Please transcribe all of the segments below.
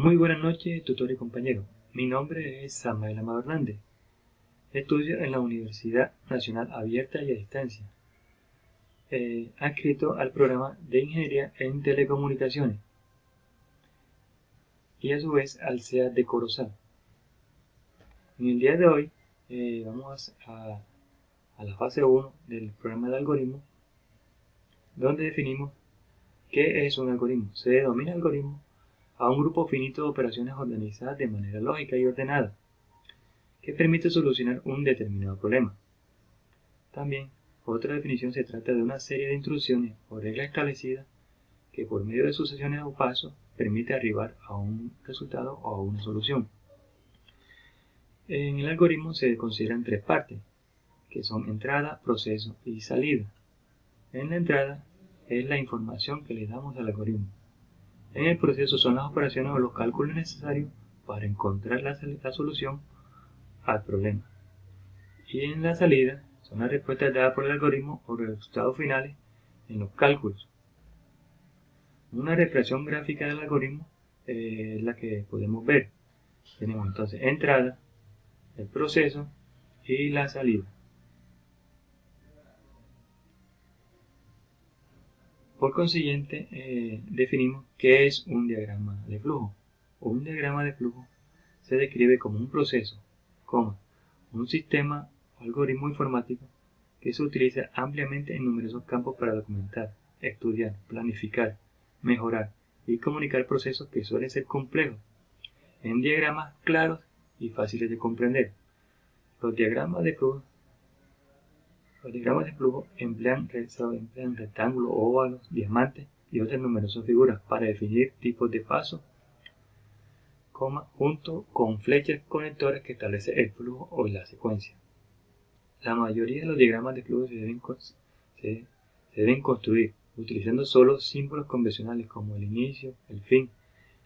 Muy buenas noches, tutor y compañero. Mi nombre es Samael Amado Hernández. Estudio en la Universidad Nacional Abierta y a Distancia, adscrito al programa de Ingeniería en Telecomunicaciones y a su vez al CEA de Corozal. En el día de hoy vamos a la fase 1 del programa de algoritmos, donde definimos qué es un algoritmo. Se denomina algoritmo a un grupo finito de operaciones organizadas de manera lógica y ordenada, que permite solucionar un determinado problema. También, otra definición se trata de una serie de instrucciones o reglas establecidas que por medio de sucesiones o pasos permite arribar a un resultado o a una solución. En el algoritmo se consideran tres partes, que son entrada, proceso y salida. En la entrada es la información que le damos al algoritmo. En el proceso son las operaciones o los cálculos necesarios para encontrar la solución al problema. Y en la salida son las respuestas dadas por el algoritmo o los resultados finales en los cálculos. Una representación gráfica del algoritmo es la que podemos ver. Tenemos entonces entrada, el proceso y la salida. Por consiguiente, definimos qué es un diagrama de flujo. Un diagrama de flujo se describe como un proceso, un sistema o algoritmo informático que se utiliza ampliamente en numerosos campos para documentar, estudiar, planificar, mejorar y comunicar procesos que suelen ser complejos, en diagramas claros y fáciles de comprender. Los diagramas de flujo emplean rectángulos, óvalos, diamantes y otras numerosas figuras para definir tipos de pasos, junto con flechas conectoras que establecen el flujo o la secuencia. La mayoría de los diagramas de flujo se deben construir utilizando solo símbolos convencionales como el inicio, el fin,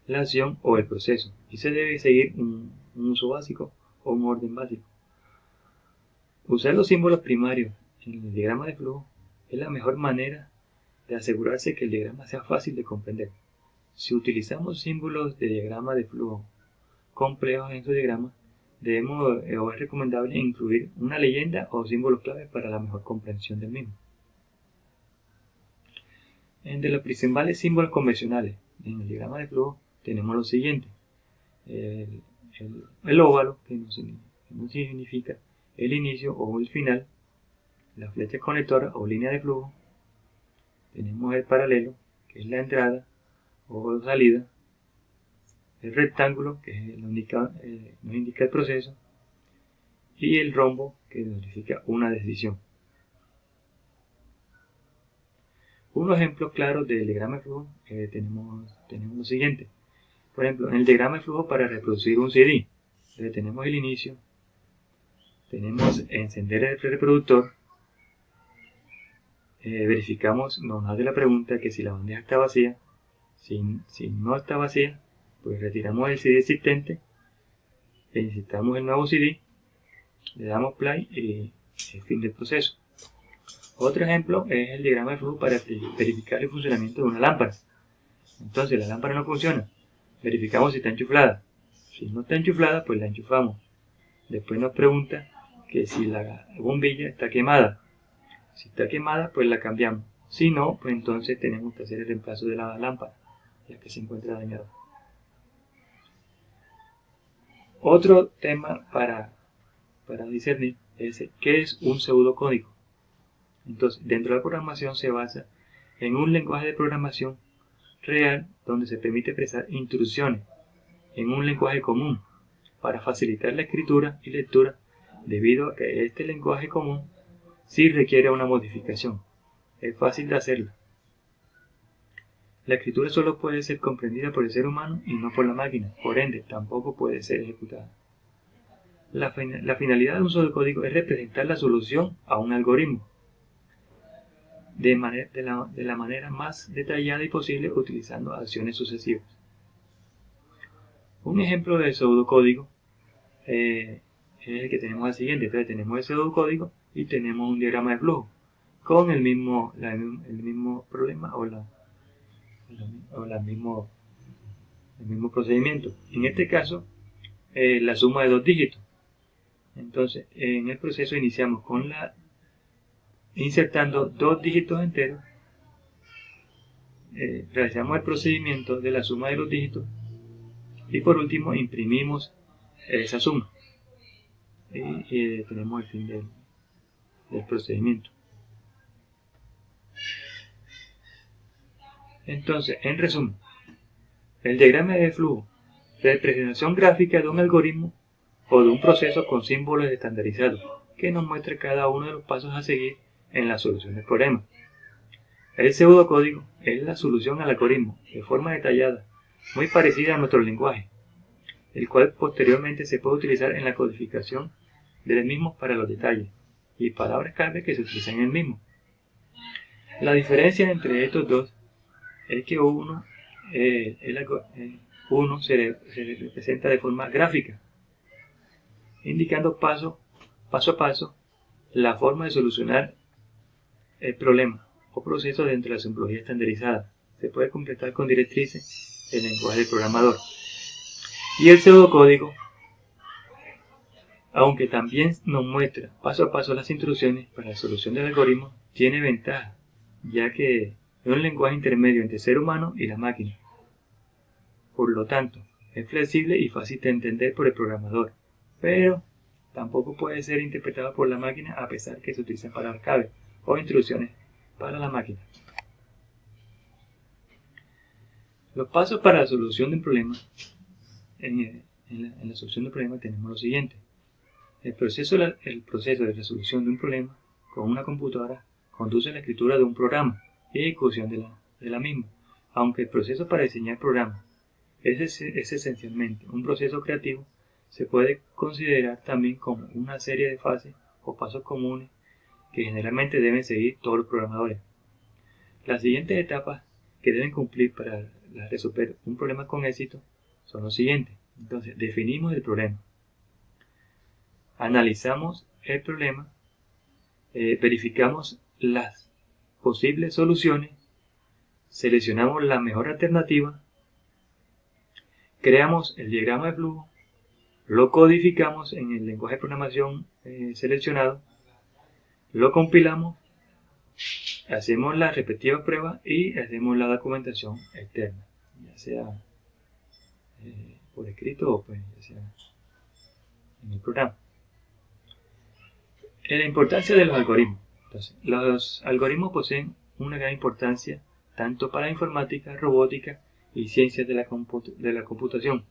la acción o el proceso, y se debe seguir un uso básico o un orden básico. Usar los símbolos primarios en el diagrama de flujo es la mejor manera de asegurarse que el diagrama sea fácil de comprender. Si utilizamos símbolos de diagrama de flujo complejos en su diagrama, es recomendable incluir una leyenda o símbolos clave para la mejor comprensión del mismo. Entre los principales símbolos convencionales en el diagrama de flujo tenemos lo siguiente: el óvalo, que no significa el inicio o el final, la flecha conectora o línea de flujo, tenemos el paralelo, que es la entrada o salida, el rectángulo, que nos indica el proceso, y el rombo, que nos indica una decisión. Unos ejemplos claros del diagrama de flujo tenemos lo siguiente. Por ejemplo, en el diagrama de flujo para reproducir un CD, tenemos el inicio, tenemos encender el reproductor, verificamos, nos hace la pregunta que si la bandeja está vacía. Si no está vacía, pues retiramos el CD existente, insertamos el nuevo CD, le damos play y el fin del proceso. Otro ejemplo es el diagrama de flujo para verificar el funcionamiento de una lámpara. Entonces la lámpara no funciona, verificamos si está enchufada. Si no está enchufada, pues la enchufamos. Después nos pregunta que si la bombilla está quemada. Si está quemada, pues la cambiamos. Si no, pues entonces tenemos que hacer el reemplazo de la lámpara, ya que se encuentra dañada. Otro tema para discernir es qué es un pseudocódigo. Entonces, dentro de la programación se basa en un lenguaje de programación real donde se permite expresar instrucciones en un lenguaje común para facilitar la escritura y lectura, debido a que este lenguaje común sí requiere una modificación. Es fácil de hacerla. La escritura solo puede ser comprendida por el ser humano y no por la máquina, por ende tampoco puede ser ejecutada. La finalidad de un pseudocódigo es representar la solución a un algoritmo de la manera más detallada y posible, utilizando acciones sucesivas. Un ejemplo de pseudocódigo es el que tenemos al siguiente. Entonces tenemos el pseudocódigo y tenemos un diagrama de flujo con el mismo problema o la misma el mismo procedimiento. En este caso, la suma de 2 dígitos. Entonces, en el proceso iniciamos con insertando 2 dígitos enteros. Realizamos el procedimiento de la suma de los dígitos y por último imprimimos esa suma y tenemos el fin del procedimiento. Entonces, en resumen, el diagrama de flujo, representación gráfica de un algoritmo o de un proceso con símbolos estandarizados que nos muestra cada uno de los pasos a seguir en la solución del problema. El pseudocódigo es la solución al algoritmo de forma detallada, muy parecida a nuestro lenguaje, el cual posteriormente se puede utilizar en la codificación del mismo para los detalles y palabras clave que se utilizan en el mismo. La diferencia entre estos dos es que uno se representa de forma gráfica, indicando paso a paso la forma de solucionar el problema o proceso dentro de la simbología estandarizada. Se puede completar con directrices el lenguaje del programador. Y el pseudocódigo, aunque también nos muestra paso a paso las instrucciones para la solución del algoritmo, tiene ventaja, ya que es un lenguaje intermedio entre el ser humano y la máquina. Por lo tanto, es flexible y fácil de entender por el programador, pero tampoco puede ser interpretado por la máquina a pesar que se utilizan palabras clave o instrucciones para la máquina. Los pasos para la solución de un problema. En la solución de un problema tenemos lo siguiente. El proceso de resolución de un problema con una computadora conduce a la escritura de un programa y ejecución de la misma. Aunque el proceso para diseñar programas es esencialmente un proceso creativo, se puede considerar también como una serie de fases o pasos comunes que generalmente deben seguir todos los programadores. Las siguientes etapas que deben cumplir para resolver un problema con éxito son los siguientes. Entonces, definimos el problema, analizamos el problema, verificamos las posibles soluciones, seleccionamos la mejor alternativa, creamos el diagrama de flujo, lo codificamos en el lenguaje de programación seleccionado, lo compilamos, hacemos la respectiva prueba y hacemos la documentación externa, ya sea por escrito o pues, ya sea en el programa. La importancia de los algoritmos. Entonces, los algoritmos poseen una gran importancia tanto para informática, robótica y ciencias de la computación.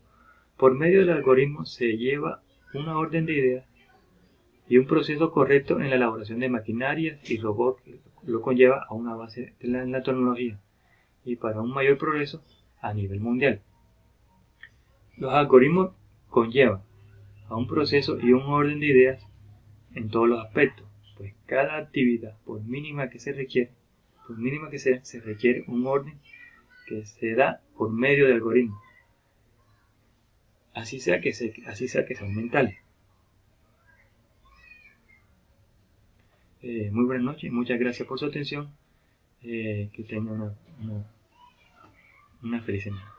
Por medio del algoritmo se lleva una orden de ideas y un proceso correcto en la elaboración de maquinarias y robots, lo conlleva a una base en la tecnología y para un mayor progreso a nivel mundial. Los algoritmos conllevan a un proceso y un orden de ideas en todos los aspectos, pues cada actividad, por mínima que sea, se requiere un orden que se da por medio de algoritmos, así sea que sean mentales. Muy buenas noches, muchas gracias por su atención, que tengan una feliz semana.